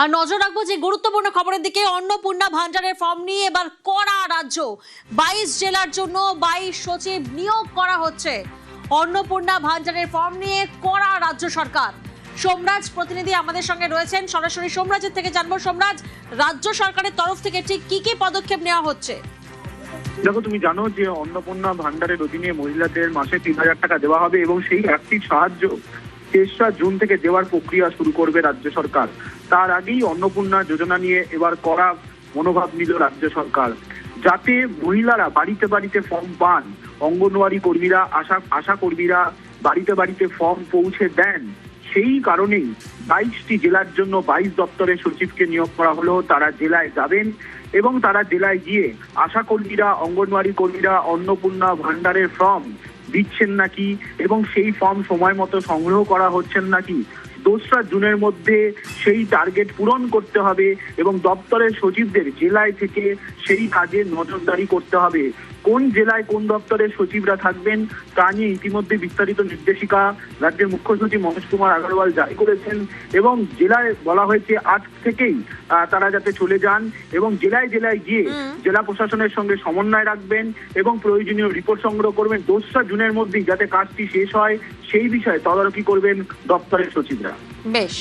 আর নজর রাখবো যে গুরুত্বপূর্ণ খবরের দিকে। অন্নপূর্ণা ভান্ডারের ফর্ম নিয়ে এবার কড়া রাজ্য। 22 জেলার জন্য 22 সচিব নিয়োগ করা হচ্ছে। অন্নপূর্ণা ভান্ডারের ফর্ম নিয়ে কড়া রাজ্য সরকার। সোমরাজ প্রতিনিধি আমাদের সঙ্গে রয়েছেন, সরাসরি সোমরাজের থেকে জানবো। সোমরাজ, রাজ্য সরকারের তরফ থেকে ঠিক কি কি পদক্ষেপ নেওয়া হচ্ছে? দেখো, তুমি জানো যে অন্নপূর্ণা ভান্ডারের অধীনে মহিলাদের মাসে 3,000 টাকা দেওয়া হবে এবং সেই আর্থিক সাহায্য 3রা জুন থেকে দেওয়ার প্রক্রিয়া শুরু করবে রাজ্য সরকার। তার আগেই অন্নপূর্ণা যোজনা নিয়ে এবার কড়া মনোভাব নিল রাজ্য সরকার, যাতে মহিলারা বাড়িতে বাড়িতে ফর্ম পান। অঙ্গনওয়াড়ি কর্মীরা, আশা কর্মীরা বাড়িতে বাড়িতে ফর্ম পৌঁছে দেন। সেই কারণেই 22টি জেলার জন্য 22 দপ্তরের সচিবকে নিয়োগ করা হলো। তারা জেলায় যাবেন এবং তারা জেলায় গিয়ে আশা কর্মীরা, অঙ্গনওয়াড়ি কর্মীরা অন্নপূর্ণা ভান্ডারের ফর্ম দিচ্ছেন নাকি এবং সেই ফর্ম সময় মতো সংগ্রহ করা হচ্ছেন নাকি, 2রা জুনের মধ্যে সেই টার্গেট পূরণ করতে হবে এবং দপ্তরের সচিবদের জেলায় থেকে সেই কাজে নজরদারি করতে হবে। কোন জেলায় কোন দপ্তরের সচিবরা থাকবেন তা নিয়ে ইতিমধ্যে বিস্তারিত নির্দেশিকা রাজ্যের মুখ্য সচিব মনোজ কুমার আগরওয়াল জারি করেছেন এবং জেলায় বলা হয়েছে আজ থেকেই তারা যাতে চলে যান এবং জেলায় জেলায় গিয়ে জেলা প্রশাসনের সঙ্গে সমন্বয় রাখবেন এবং প্রয়োজনীয় রিপোর্ট সংগ্রহ করবেন। 2রা জুনের মধ্যেই যাতে কাজটি শেষ হয় সেই বিষয়ে তদারকি করবেন দপ্তরের সচিবরা। বেশ।